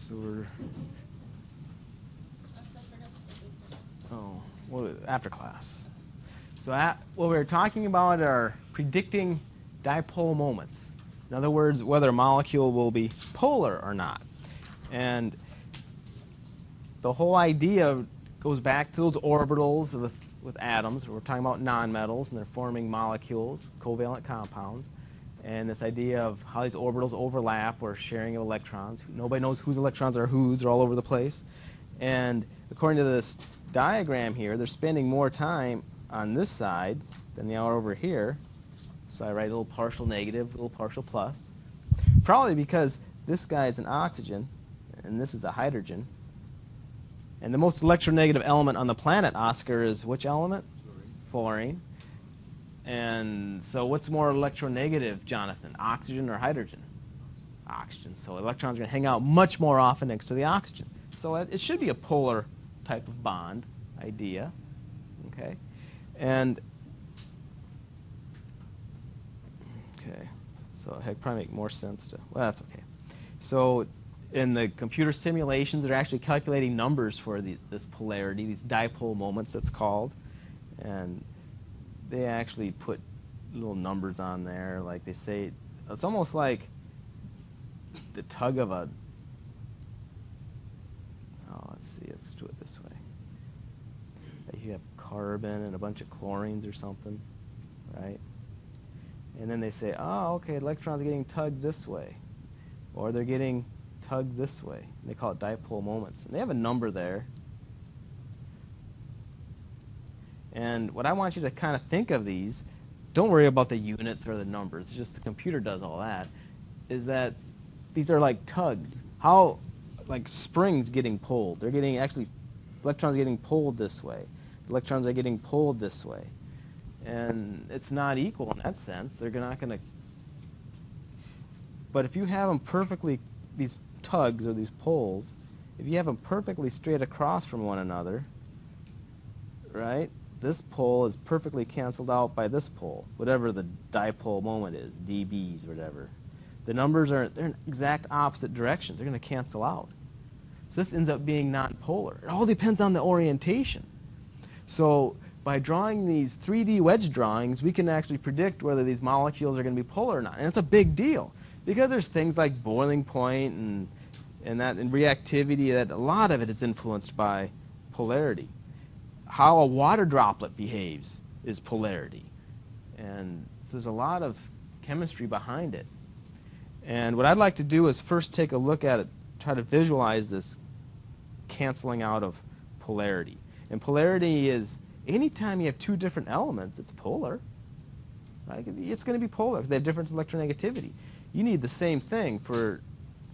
So we're... Oh, well, after class. So what we're talking about are predicting dipole moments. In other words, whether a molecule will be polar or not. And the whole idea goes back to those orbitals with atoms. We're talking about nonmetals, and they're forming molecules, covalent compounds. And this idea of how these orbitals overlap or sharing of electrons. Nobody knows whose electrons are whose. They're all over the place. And according to this diagram here, they're spending more time on this side than they are over here. So I write a little partial negative, a little partial plus. Probably because this guy is an oxygen, and this is a hydrogen. And the most electronegative element on the planet, Oscar, is which element? Fluorine. And so what's more electronegative, Jonathan, oxygen or hydrogen? Oxygen. So electrons are going to hang out much more often next to the oxygen. So it should be a polar type of bond idea. Okay? And, okay, so it probably make more sense to, well, that's okay. So in the computer simulations, they're actually calculating numbers for this polarity, these dipole moments, it's called. And they actually put little numbers on there, like they say, it's almost like the tug of a, oh, let's see, let's do it this way. Like you have carbon and a bunch of chlorines or something, right? And then they say, oh, okay, electrons are getting tugged this way, or they're getting tugged this way. And they call it dipole moments. And they have a number there. And what I want you to kind of think of these, don't worry about the units or the numbers, it's just the computer does all that, is that these are like tugs. How, like springs getting pulled. They're getting, actually, electrons are getting pulled this way. Electrons are getting pulled this way. And it's not equal in that sense. They're not going to... But if you have them perfectly, these tugs or these pulls, if you have them perfectly straight across from one another, right? This pull is perfectly canceled out by this pull, whatever the dipole moment is, dBs, whatever. The numbers they're in exact opposite directions. They're going to cancel out. So this ends up being nonpolar. It all depends on the orientation. So by drawing these 3D wedge drawings, we can actually predict whether these molecules are going to be polar or not. And it's a big deal because there's things like boiling point and reactivity, that a lot of it is influenced by polarity. How a water droplet behaves is polarity. And so there's a lot of chemistry behind it. And what I'd like to do is first take a look at it, try to visualize this canceling out of polarity. And polarity is, anytime you have two different elements, it's polar. Right? It's going to be polar because they have different electronegativity. You need the same thing for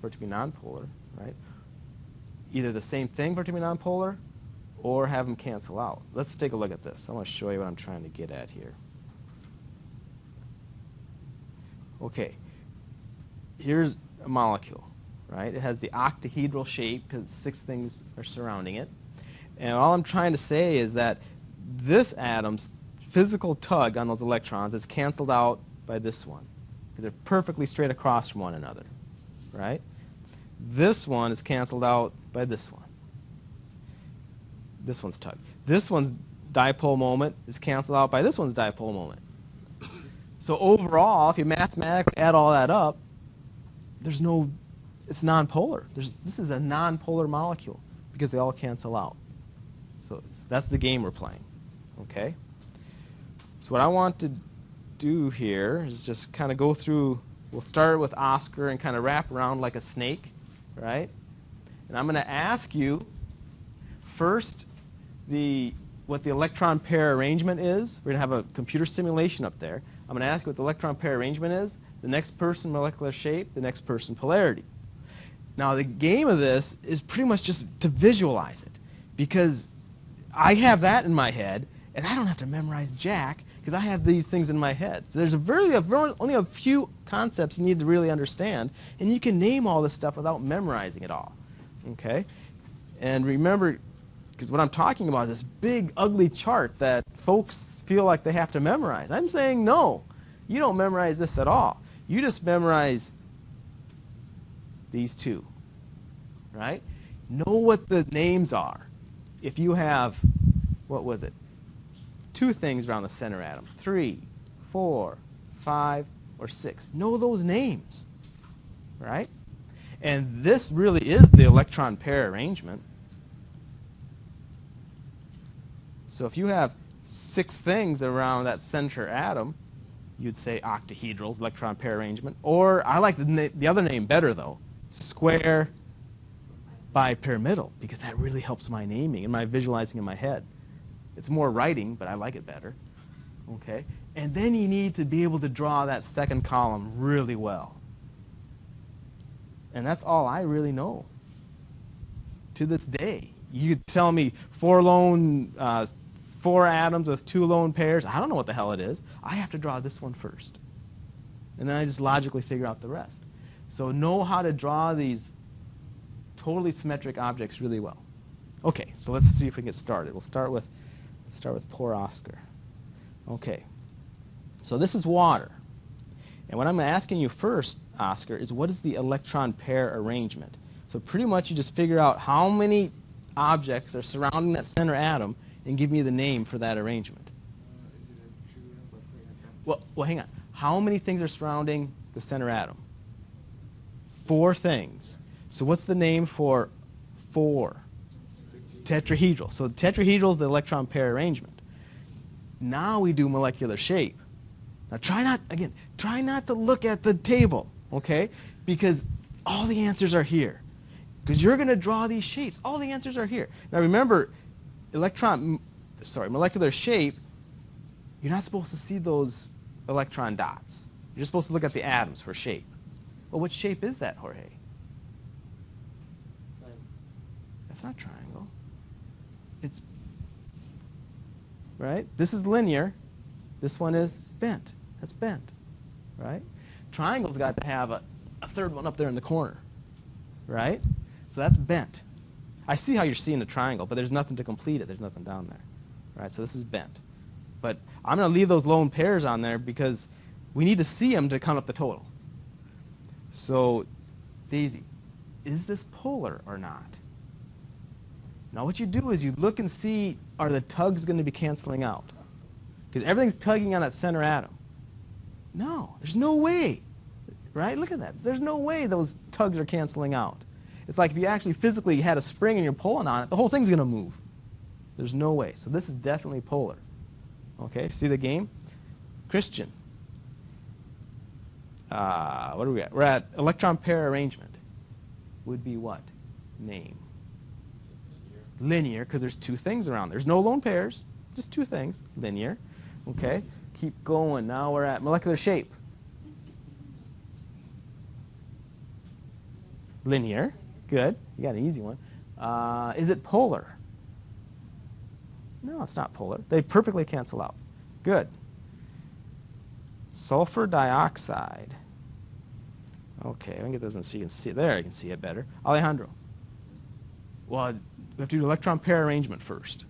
it to be nonpolar, right? Either the same thing for it to be nonpolar, or have them cancel out. Let's take a look at this. I want to show you what I'm trying to get at here. Okay, here's a molecule, right? It has the octahedral shape because 6 things are surrounding it. And all I'm trying to say is that this atom's physical tug on those electrons is canceled out by this one because they're perfectly straight across from one another, right? This one is canceled out by this one. This one's tug. This one's dipole moment is canceled out by this one's dipole moment. So overall, if you mathematically add all that up, it's nonpolar. This is a nonpolar molecule because they all cancel out. So that's the game we're playing. Okay? So what I want to do here is just kind of go through, we'll start with Oscar and kind of wrap around like a snake, right? And I'm going to ask you first what the electron pair arrangement is. We're going to have a computer simulation up there. I'm going to ask you what the electron pair arrangement is, the next person molecular shape, the next person polarity. Now the game of this is pretty much just to visualize it, because I have that in my head, and I don't have to memorize jack because I have these things in my head. So there's only a few concepts you need to really understand, and you can name all this stuff without memorizing it all. Okay? And remember, because what I'm talking about is this big, ugly chart that folks feel like they have to memorize. I'm saying no. You don't memorize this at all. You just memorize these two. right? Know what the names are. If you have, what was it? 2 things around the center atom, 3, 4, 5, or 6. Know those names, right? And this really is the electron pair arrangement. So if you have 6 things around that center atom, you'd say octahedrals, electron pair arrangement. Or I like the other name better, though, square bipyramidal, because that really helps my naming and my visualizing in my head. It's more writing, but I like it better. Okay? And then you need to be able to draw that second column really well. And that's all I really know to this day. You could tell me 4 atoms with 2 lone pairs. I don't know what the hell it is. I have to draw this one first. And then I just logically figure out the rest. So know how to draw these totally symmetric objects really well. Okay, so let's see if we can get started. Let's start with poor Oscar. Okay, so this is water. And what I'm asking you first, Oscar, is what is the electron pair arrangement? So pretty much you just figure out how many objects are surrounding that center atom and give me the name for that arrangement. Well, hang on. How many things are surrounding the center atom? 4 things. So what's the name for 4? Tetrahedral. So tetrahedral is the electron pair arrangement. Now we do molecular shape. Now try not to look at the table, okay? Because all the answers are here. Because you're going to draw these shapes. All the answers are here. Now remember, molecular shape, you're not supposed to see those electron dots. You're just supposed to look at the atoms for shape. Well, what shape is that, Jorge? That's not triangle. It's, right? This is linear. This one is bent. That's bent, right? Triangle's got to have a third one up there in the corner, right? So that's bent. I see how you're seeing a triangle, but there's nothing to complete it. There's nothing down there, right? So this is bent. But I'm going to leave those lone pairs on there because we need to see them to count up the total. So, Daisy, is this polar or not? Now what you do is you look and see, are the tugs going to be canceling out? Because everything's tugging on that center atom. No, there's no way, right? Look at that. There's no way those tugs are canceling out. It's like if you actually physically had a spring and you're pulling on it, the whole thing's going to move. There's no way. So this is definitely polar. Okay, see the game? Christian. What are we at? We're at electron pair arrangement. Would be what? Name. Linear, because there's 2 things around. There's no lone pairs, just 2 things. Linear. Okay, keep going. Now we're at molecular shape. Linear. Good. You got an easy one. Is it polar? No, it's not polar. They perfectly cancel out. Good. Sulfur dioxide. Okay, let me get this in so you can see it. There, you can see it better. Alejandro. Well, we have to do electron pair arrangement first.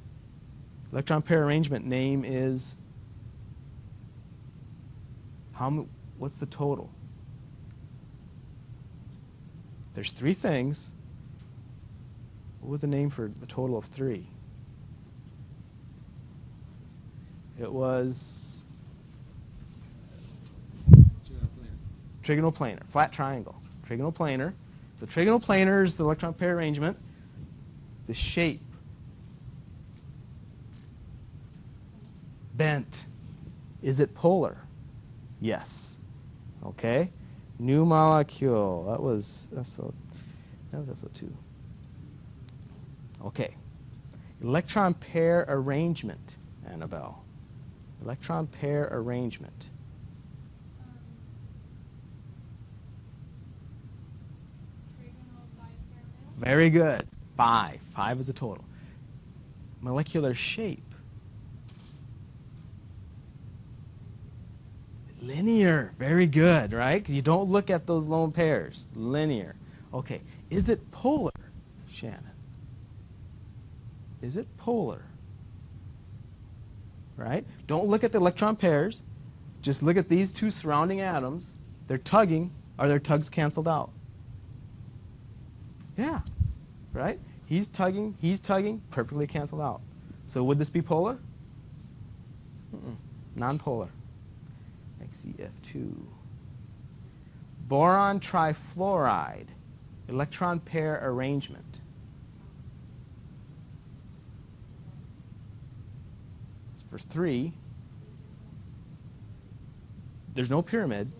Electron pair arrangement name is what's the total? There's 3 things. What was the name for the total of 3? It was trigonal planar, flat triangle. Trigonal planar. So trigonal planar is the electron pair arrangement. The shape. Bent. Is it polar? Yes. Okay. New molecule. That was SO2. Okay. Electron pair arrangement, Annabelle. Electron pair arrangement. Trigonal Bipyramidal. Very good. 5. 5 is the total. Molecular shape. Linear. Very good, right? Because you don't look at those lone pairs. Linear. Okay. Is it polar, Shannon? Is it polar? Right? Don't look at the electron pairs. Just look at these 2 surrounding atoms. They're tugging. Are their tugs canceled out? Yeah. right? He's tugging, perfectly canceled out. So would this be polar? Non-polar. XeF2. Boron trifluoride, electron pair arrangement. It's for 3. There's no pyramid.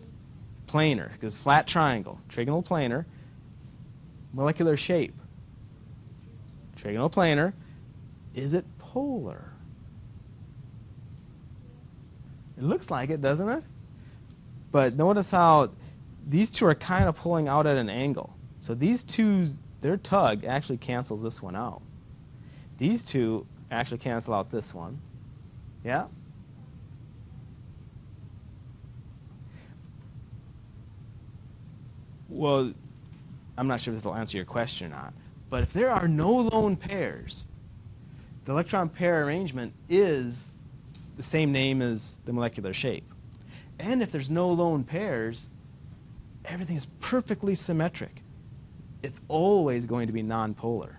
Planar, because flat triangle. Trigonal planar. Molecular shape. Trigonal planar. Is it polar? It looks like it, doesn't it? But notice how these two are kind of pulling out at an angle. So these two, their tug actually cancels this one out. These two actually cancel out this one. Yeah? Well, I'm not sure if this will answer your question or not. But if there are no lone pairs, the electron pair arrangement is the same name as the molecular shape. And if there's no lone pairs, everything is perfectly symmetric. It's always going to be nonpolar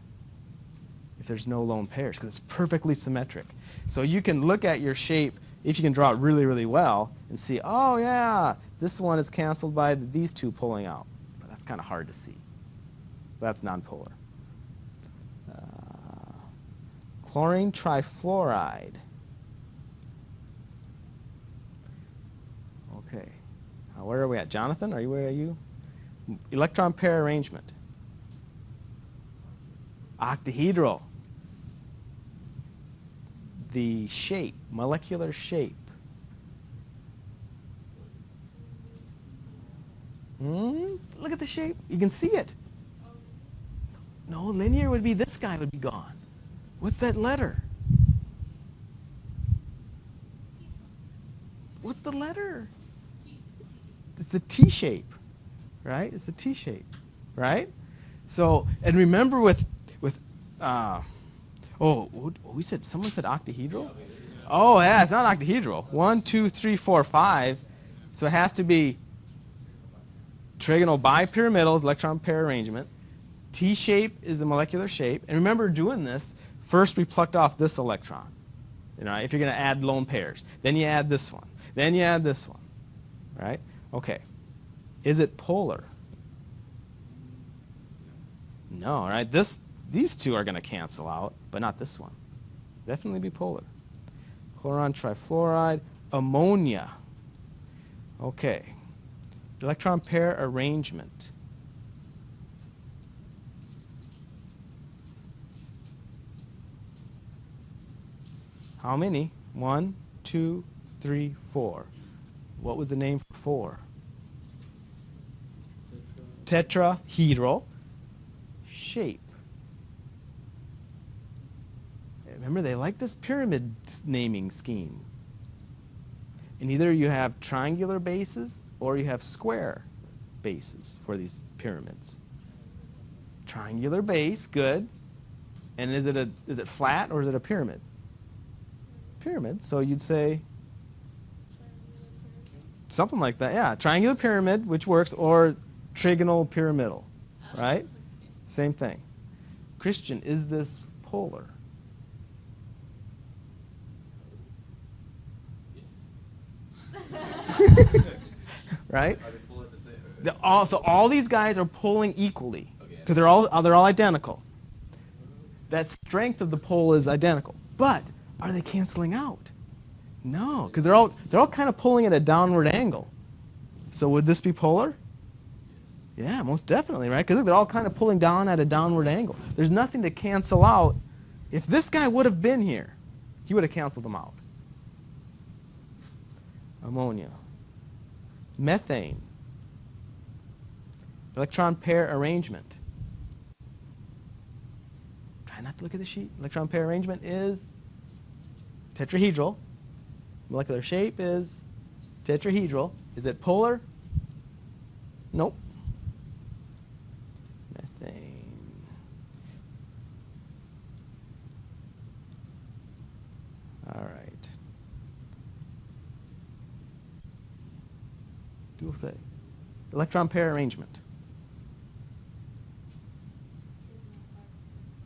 if there's no lone pairs, because it's perfectly symmetric. So you can look at your shape, if you can draw it really, really well, and see, oh yeah, this one is canceled by these two pulling out. But that's kind of hard to see. But that's nonpolar. Chlorine trifluoride. Okay. Where are we at? Jonathan, where are you? Electron pair arrangement. Octahedral. The shape, molecular shape. Look at the shape. You can see it. No, linear would be this guy would be gone. What's that letter? What's the letter? It's the T shape, right? It's the T shape, right? So, and remember we said, someone said octahedral? Oh, yeah, it's not octahedral. 1, 2, 3, 4, 5. So it has to be trigonal bipyramidal, electron pair arrangement. T shape is the molecular shape. And remember doing this, first we plucked off this electron. You know, if you're going to add lone pairs. Then you add this one. Then you add this one. Right? Okay. Is it polar? No, right? These two are going to cancel out, but not this one. Definitely be polar. Chlorine trifluoride, ammonia. Okay. Electron pair arrangement. How many? 1, 2, 3, 4. What was the name for 4? Tetrahedral shape. Remember, they like this pyramid naming scheme. And either you have triangular bases or you have square bases for these pyramids. Triangular base, good. And is it flat or is it a pyramid? Pyramid. So you'd say something like that. Yeah, triangular pyramid, which works, or trigonal pyramidal, right? Same thing. Christian, is this polar? Right? So all these guys are pulling equally because they're all identical. That strength of the pole is identical. But are they canceling out? No, because they're all kind of pulling at a downward angle. So would this be polar? Yeah, most definitely, right? Because they're all kind of pulling down at a downward angle. There's nothing to cancel out. If this guy would have been here, he would have canceled them out. Ammonia. Methane. Electron pair arrangement. Try not to look at the sheet. Electron pair arrangement is tetrahedral. Molecular shape is tetrahedral. Is it polar? Nope. Methane. All right. Dual say. Electron pair arrangement.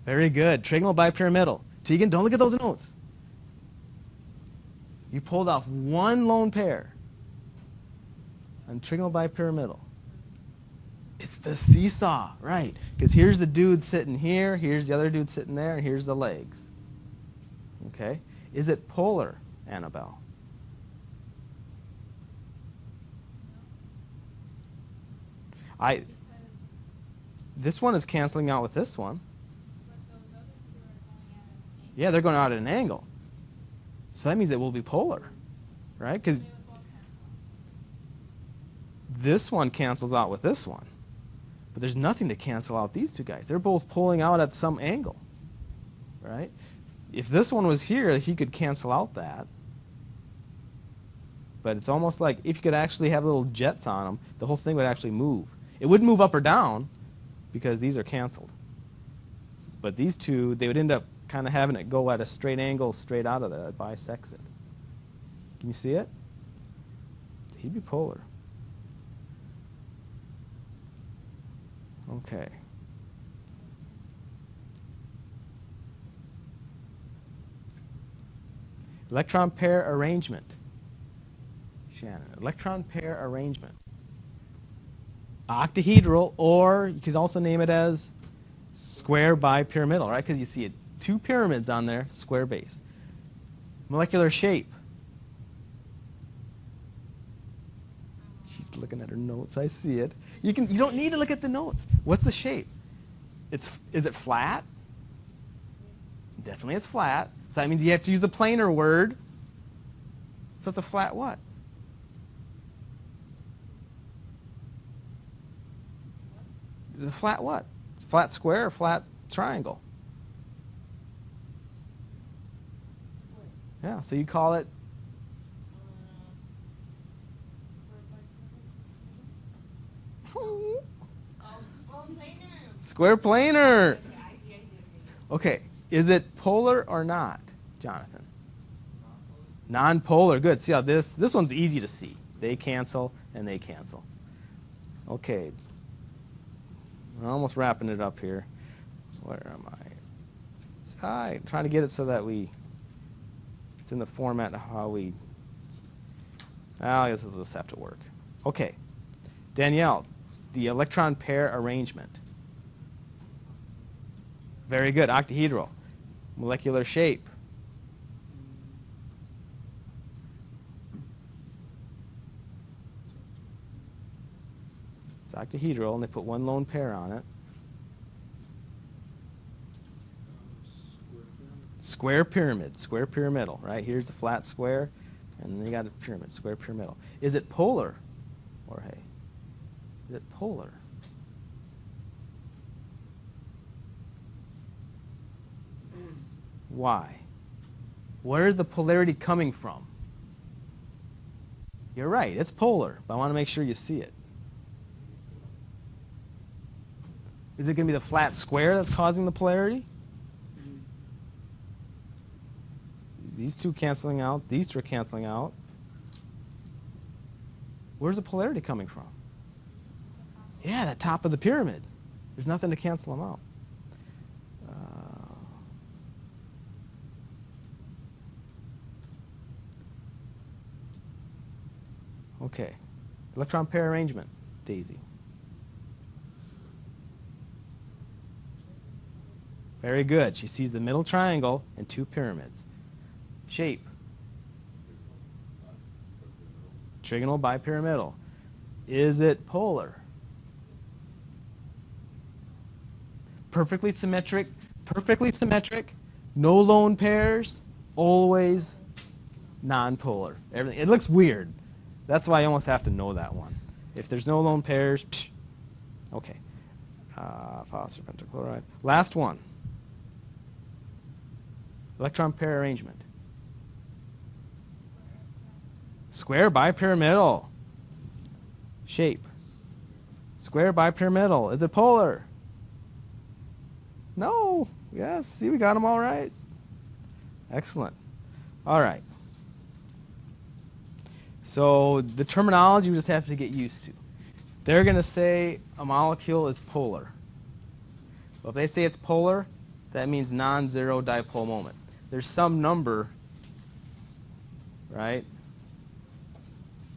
Very good. Trigonal bipyramidal. Tegan, don't look at those notes. You pulled off one lone pair on trigonal bipyramidal. It's the seesaw, right? Because here's the dude sitting here, here's the other dude sitting there, and here's the legs. Okay? Is it polar, Annabelle? This one is canceling out with this one. Yeah, they're going out at an angle. So that means it will be polar, right? Because this one cancels out with this one. But there's nothing to cancel out these two guys. They're both pulling out at some angle, right? If this one was here, he could cancel out that. But it's almost like if you could actually have little jets on them, the whole thing would actually move. It wouldn't move up or down because these are canceled. But these two, they would end up kind of having it go at a straight angle straight out of there. That bisects it. Can you see it? He'd be polar. Okay. Electron pair arrangement. Shannon, electron pair arrangement. Octahedral, or you could also name it as square bipyramidal, right? Because you see it, two pyramids on there, square base. Molecular shape. She's looking at her notes. I see it. You don't need to look at the notes. What's the shape? Is it flat? Definitely it's flat. So that means you have to use the planar word. So it's a flat what? Is it a flat what? Flat square or flat triangle? Yeah, so you call it square planar. Okay, is it polar or not, Jonathan? Non-polar. Good. See how this one's easy to see. They cancel and they cancel. Okay. I'm almost wrapping it up here. Where am I? I'm trying to get it so that it's in the format of how we. I guess it'll just have to work. Okay. Danielle, the electron pair arrangement. Very good. Octahedral. Molecular shape. It's octahedral, and they put one lone pair on it. Square pyramid. Square pyramidal, right? Here's the flat square, and then you got a pyramid. Square pyramidal. Is it polar, Jorge? Is it polar? Why? Where is the polarity coming from? You're right, it's polar, but I want to make sure you see it. Is it going to be the flat square that's causing the polarity? These two canceling out, these two are canceling out. Where's the polarity coming from? Yeah, the top of the pyramid. There's nothing to cancel them out. Okay. Electron pair arrangement, Daisy. Very good. She sees the middle triangle and two pyramids. Shape. Trigonal bipyramidal. Is it polar? Perfectly symmetric. Perfectly symmetric. No lone pairs. Always non-polar. Everything. It looks weird. That's why I almost have to know that one. If there's no lone pairs, okay. Phosphorus pentachloride. Last one. Electron pair arrangement. Square bipyramidal. Shape. Square bipyramidal. Is it polar? No. Yes. See, we got them all right. Excellent. All right. So the terminology we just have to get used to. They're going to say a molecule is polar. Well, if they say it's polar, that means non-zero dipole moment. There's some number, right?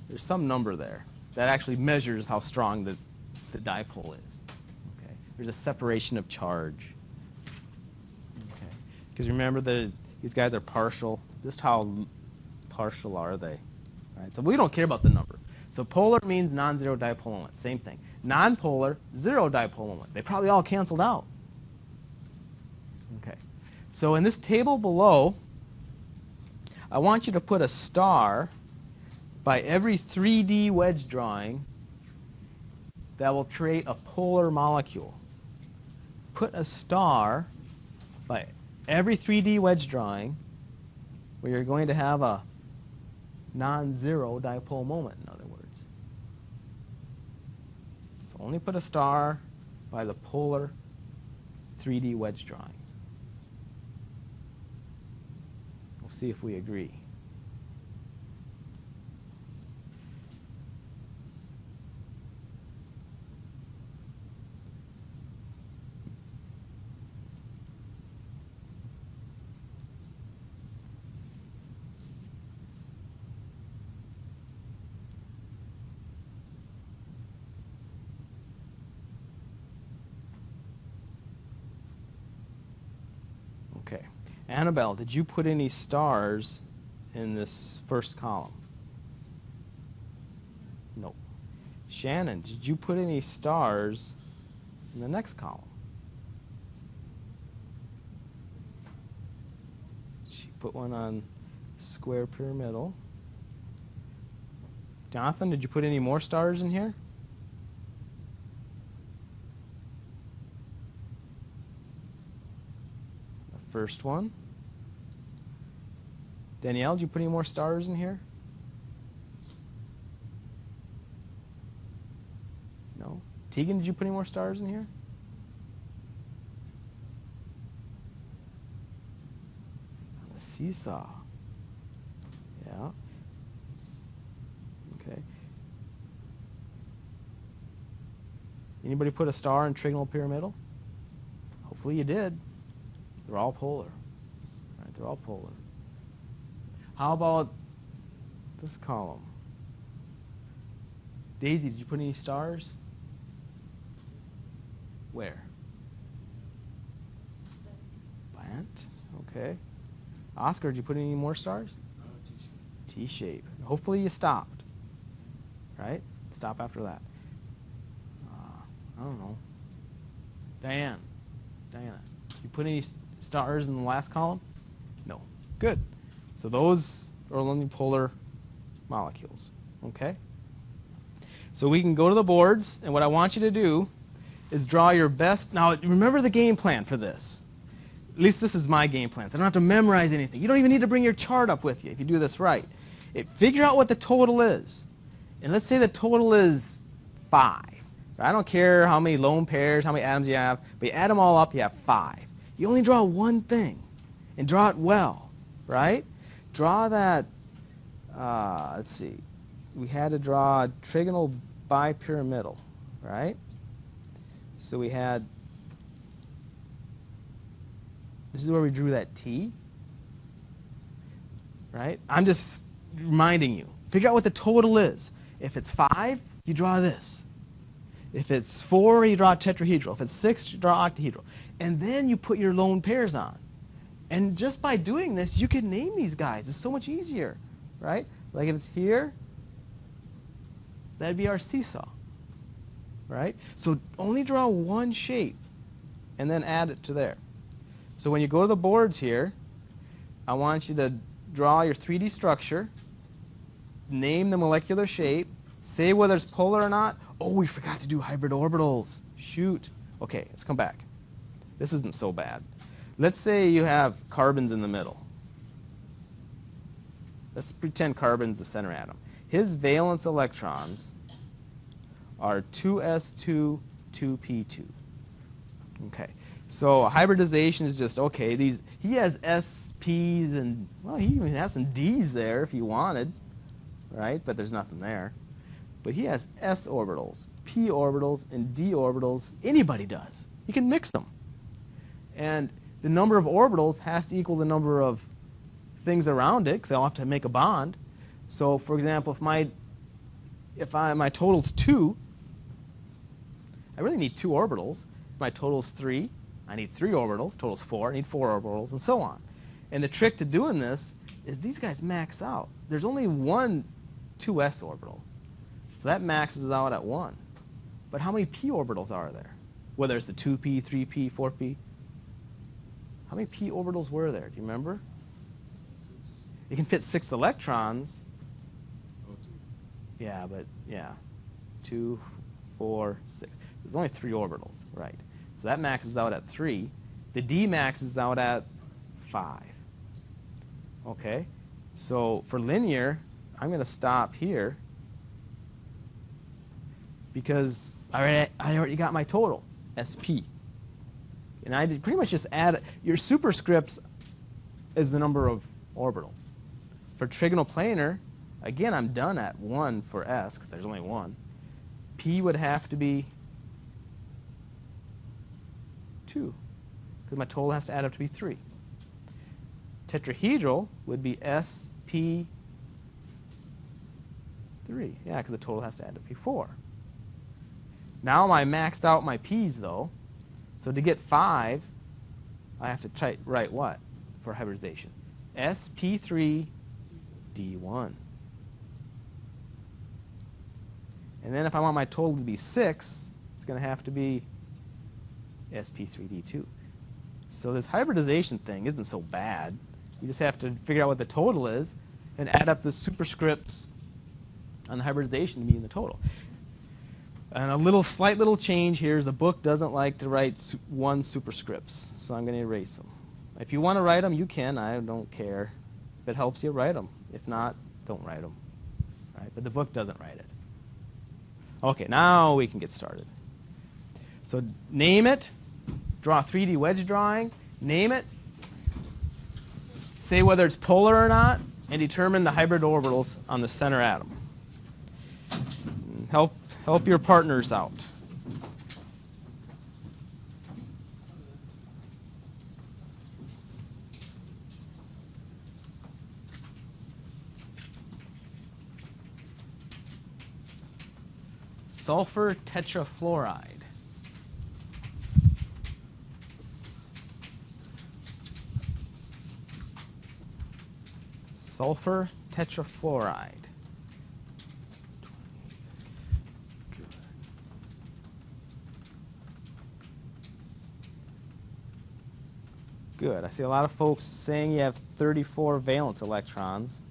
There's some number there that actually measures how strong the dipole is. Okay. There's a separation of charge. Okay. Because remember these guys are partial. Just how partial are they? Right. So we don't care about the number. So polar means non-zero dipole moment. Same thing. Non-polar, zero dipole moment. They probably all canceled out. Okay. So in this table below, I want you to put a star by every 3D wedge drawing that will create a polar molecule. Put a star by every 3D wedge drawing where you're going to have a non-zero dipole moment, in other words. So only put a star by the polar 3D wedge drawings. We'll see if we agree. Okay. Annabelle, did you put any stars in this first column? No. Shannon, did you put any stars in the next column? She put one on square pyramidal. Jonathan, did you put any more stars in here? First one. Danielle, did you put any more stars in here? No. Tegan, did you put any more stars in here? The seesaw. Yeah. Okay. Anybody put a star in trigonal pyramidal? Hopefully you did. They're all polar. Right, they're all polar. How about this column? Daisy, did you put any stars? Where? Plant. Okay. Oscar, did you put any more stars? T-shape. T-shape. Hopefully you stopped. Right? Stop after that. I don't know. Diana, you put any stars in the last column? No. Good. So those are only polar molecules. Okay? So we can go to the boards, and what I want you to do is draw your best. Now, remember the game plan for this. At least this is my game plan. So I don't have to memorize anything. You don't even need to bring your chart up with you if you do this right. Figure out what the total is. And let's say the total is 5. I don't care how many lone pairs, how many atoms you have, but you add them all up, you have 5. You only draw one thing, and draw it well, right? Draw that, let's see, we had to draw trigonal bipyramidal, right? So we had, this is where we drew that T, right? I'm just reminding you, figure out what the total is. If it's 5, you draw this. If it's 4, you draw tetrahedral. If it's 6, you draw octahedral. And then you put your lone pairs on. And just by doing this, you can name these guys. It's so much easier, right? Like if it's here, that'd be our seesaw, right? So only draw one shape and then add it to there. So when you go to the boards here, I want you to draw your 3D structure, name the molecular shape, say whether it's polar or not. Oh, we forgot to do hybrid orbitals. Shoot. Okay, let's come back. This isn't so bad. Let's say you have carbons in the middle. Let's pretend carbon's the center atom. His valence electrons are 2s2, 2p2. Okay, so hybridization is just, okay, he has sps and, well, he even has some d's there if he wanted, right? But there's nothing there. But he has s orbitals, p orbitals, and d orbitals. Anybody does. You can mix them. And the number of orbitals has to equal the number of things around it, because they'll have to make a bond. So, for example, if my total's 2, I really need 2 orbitals. If my total's 3, I need 3 orbitals. Total's 4, I need 4 orbitals, and so on. And the trick to doing this is these guys max out. There's only one 2s orbital, so that maxes out at 1. But how many p orbitals are there? Whether it's the 2p, 3p, 4p. How many p orbitals were there? Do you remember? You can fit 6 electrons. Yeah, but yeah, 2, 4, 6. There's only 3 orbitals, right? So that maxes out at 3. The d maxes out at 5. Okay, so for linear, I'm going to stop here because I already got my total, SP. And I did pretty much just add your superscripts is the number of orbitals. For trigonal planar, again, I'm done at 1 for S because there's only 1. P would have to be 2 because my total has to add up to be 3. Tetrahedral would be SP3. Yeah, because the total has to add up to be 4. Now I maxed out my P's, though. So to get 5, I have to write what for hybridization? SP3D1. And then if I want my total to be 6, it's going to have to be SP3D2. So this hybridization thing isn't so bad. You just have to figure out what the total is and add up the superscripts on the hybridization to be in the total. And a slight little change here is the book doesn't like to write 1 superscripts, so I'm going to erase them. If you want to write them, you can. I don't care. If it helps you, write them. If not, don't write them. Right? But the book doesn't write it. Okay, now we can get started. So name it. Draw a 3D wedge drawing. Name it. Say whether it's polar or not, and determine the hybrid orbitals on the center atom. Help your partners out. Sulfur tetrafluoride. Sulfur tetrafluoride. Good. I see a lot of folks saying you have 34 valence electrons.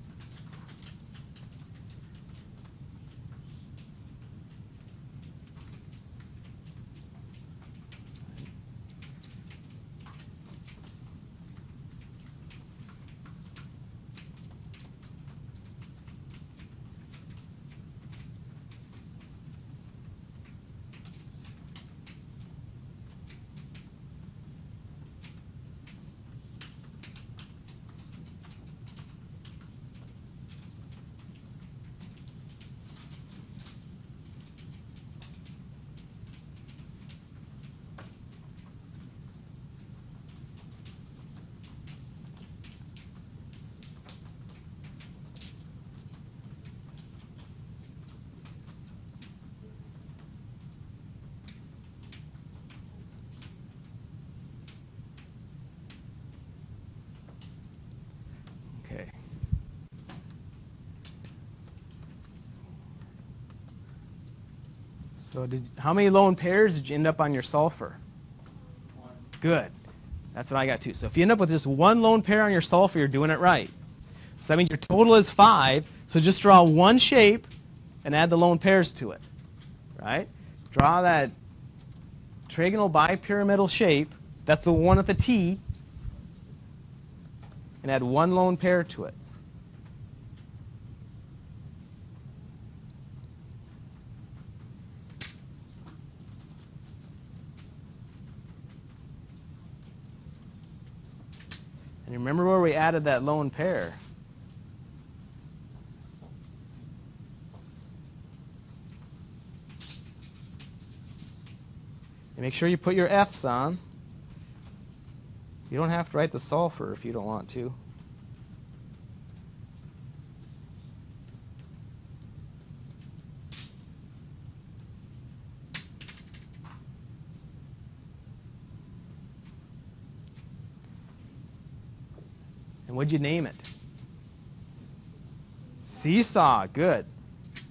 Okay. So how many lone pairs did you end up on your sulfur? 1. Good. That's what I got too. So if you end up with just 1 lone pair on your sulfur, you're doing it right. So that means your total is 5. So just draw 1 shape and add the lone pairs to it. Right? Draw that trigonal bipyramidal shape. That's the one at the T. And add 1 lone pair to it. And remember where we added that lone pair. And make sure you put your F's on. You don't have to write the sulfur if you don't want to. And what'd you name it? Seesaw. Good. It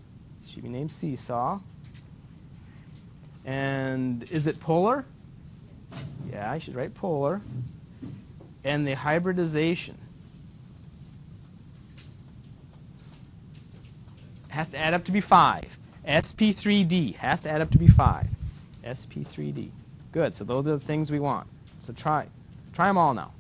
should be named Seesaw. And is it polar? Yeah, I should write polar. And the hybridization has to add up to be 5. sp3d has to add up to be 5. sp3d. Good. So those are the things we want. So try them all now.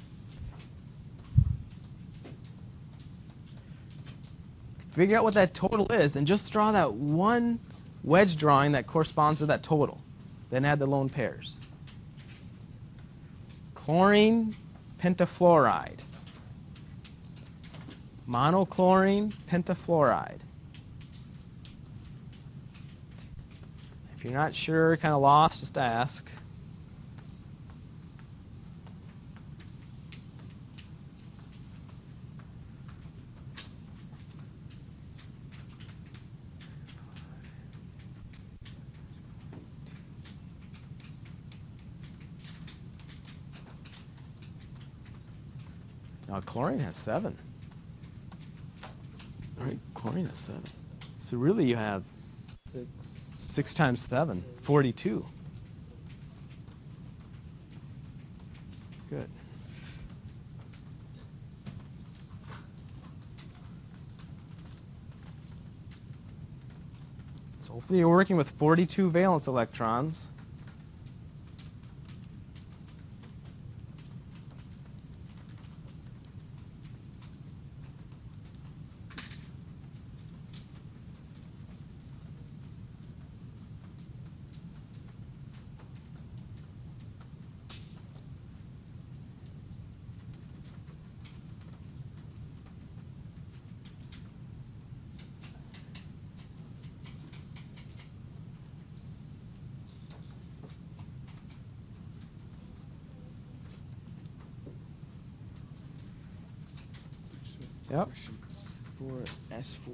Figure out what that total is, and just draw that one wedge drawing that corresponds to that total. Then add the lone pairs. Chlorine pentafluoride. Monochlorine pentafluoride. If you're not sure, kind of lost, just ask. Now, chlorine has 7. All right, chlorine has 7. So really you have 6 times 7, 42. Good. So hopefully you're working with 42 valence electrons. Yep. For S4,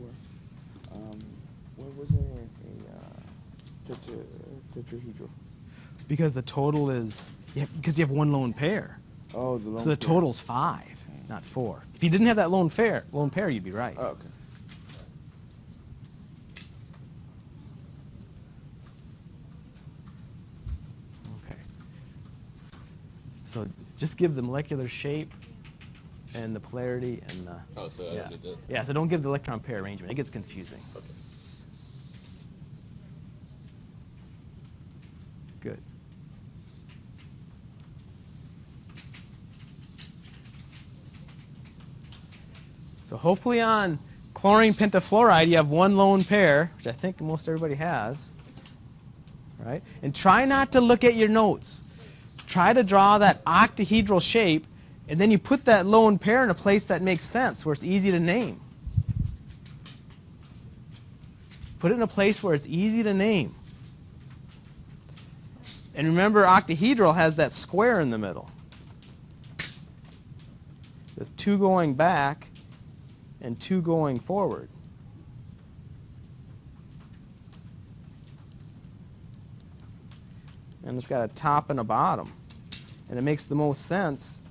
what was it a tetrahedral? Because the total is, because you have one lone pair. Oh, the lone So the pair. total's 5, not 4. If you didn't have that lone pair, you'd be right. Oh, okay. Okay. So just give the molecular shape and the polarity and the... Oh, so I yeah. don't need that. Yeah, so don't give the electron pair arrangement. It gets confusing. Okay. Good. So hopefully on chlorine pentafluoride you have one lone pair, which I think most everybody has. Right? And try not to look at your notes. Try to draw that octahedral shape, and then you put that lone pair in a place that makes sense, where it's easy to name. Put it in a place where it's easy to name. And remember, octahedral has that square in the middle. There's 2 going back and 2 going forward. And it's got a top and a bottom. And it makes the most sense.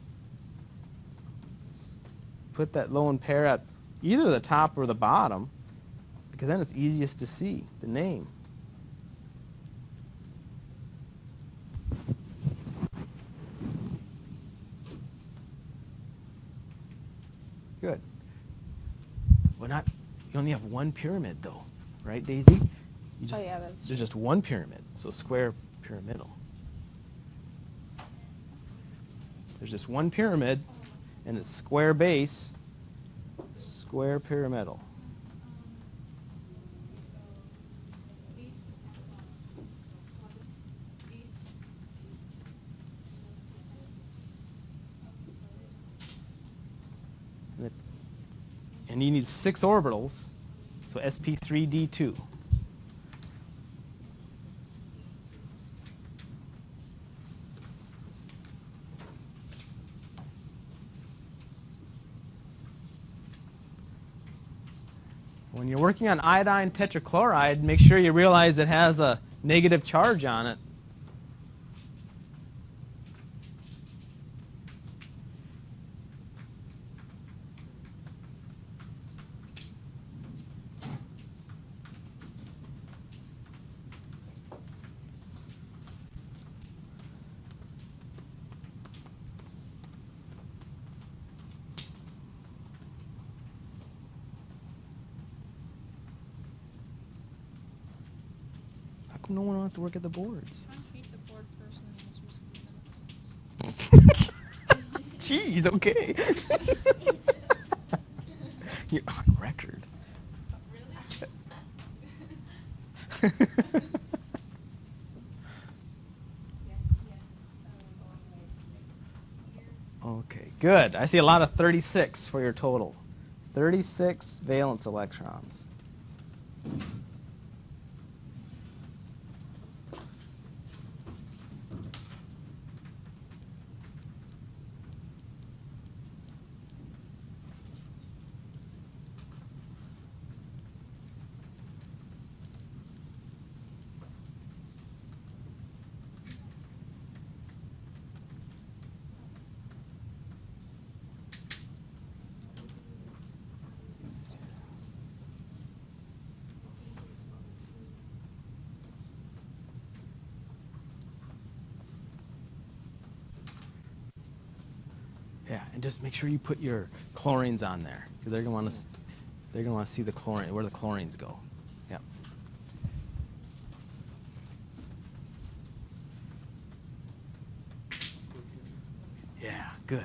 Put that lone pair at either the top or the bottom, because then it's easiest to see the name. Good. Well, you only have one pyramid though, right, Daisy? You just, yeah, that's there's just one pyramid, so square pyramidal. There's just one pyramid, and it's square base, square pyramidal. And you need 6 orbitals, so sp3d2. When you're working on iodine tetrachloride, make sure you realize it has a negative charge on it. How come no one wants to work at the boards? I hate the board personally. I'm supposed to be in Jeez, okay. You're on record. Okay, good. I see a lot of 36 for your total. 36 valence electrons. Yeah, and just make sure you put your chlorines on there, because they're gonna want to see the chlorine, where the chlorines go. Yep. Yeah, good.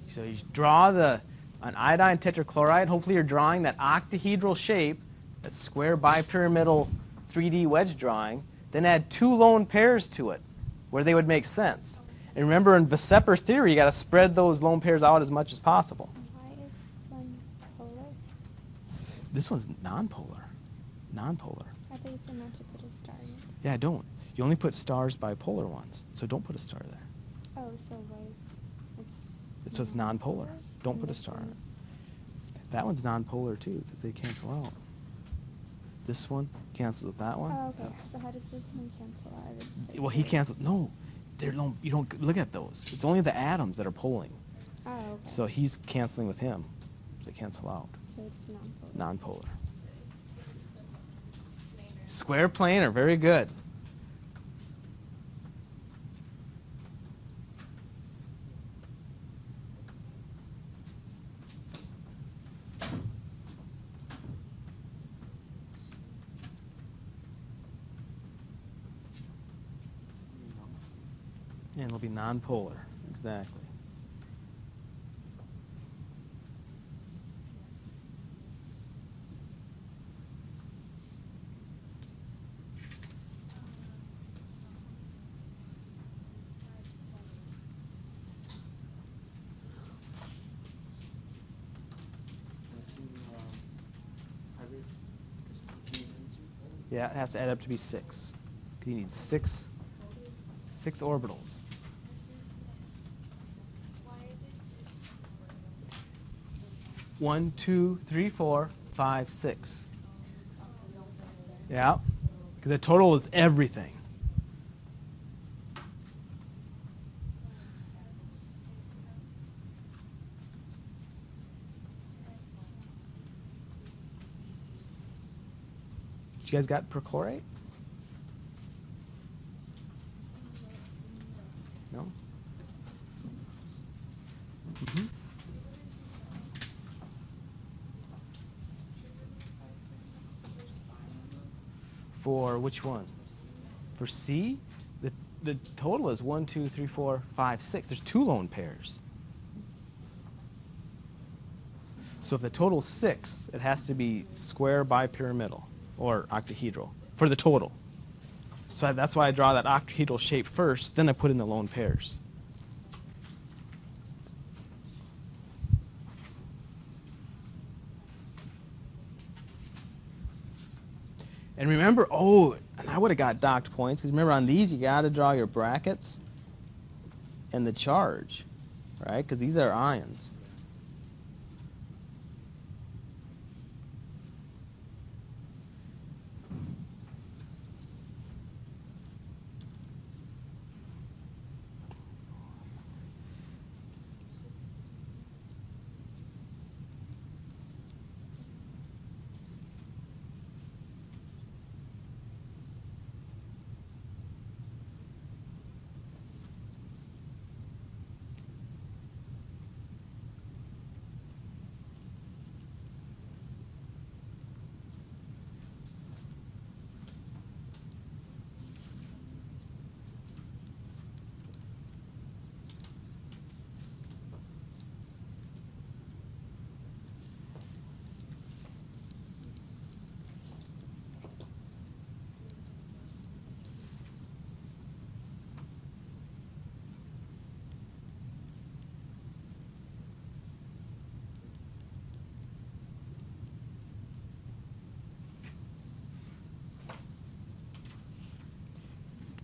So you draw an iodine tetrachloride. Hopefully you're drawing that octahedral shape, that square bipyramidal 3D wedge drawing. Then add 2 lone pairs to it, where they would make sense. And remember, in Vesper theory, you got to spread those lone pairs out as much as possible. Why is this one polar? This one's nonpolar. Nonpolar. I thought you said not to put a star in it. Yeah, don't. You only put stars by polar ones, so don't put a star there. Oh, so why is So it's nonpolar. Don't and put a this star in it. one's- That one's nonpolar too, because they cancel out. This one cancels with that one. Oh, okay. Yep. So how does this one cancel out? It's like Well, he cancels. No, you don't look at those. It's only the atoms that are pulling. Oh, okay. So he's canceling with him. They cancel out. So it's nonpolar. Nonpolar. Square planar. Very good. And it'll be nonpolar. Exactly. Yeah, it has to add up to be 6. You need 6 orbitals. 1, 2, 3, 4, 5, 6. Yeah, because the total is everything. You guys got perchlorate? No? Mm-hmm. For which one? For C, the total is 1, 2, 3, 4, 5, 6. There's 2 lone pairs. So if the total's 6, it has to be square bipyramidal or octahedral for the total. So that's why I draw that octahedral shape first, then I put in the lone pairs. And remember, and I would have got docked points, because remember on these you got to draw your brackets and the charge, right? Because these are ions.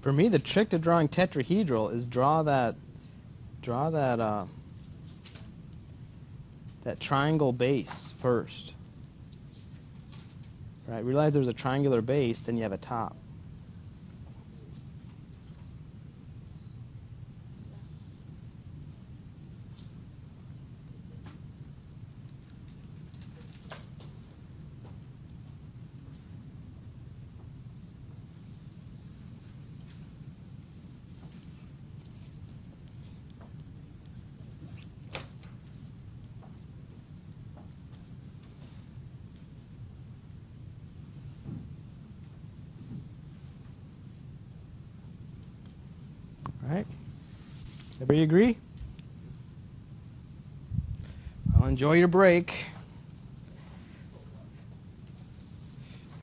For me, the trick to drawing tetrahedral is draw that triangle base first. Right? Realize there's a triangular base, then you have a top. Right? Everybody agree? Well, enjoy your break.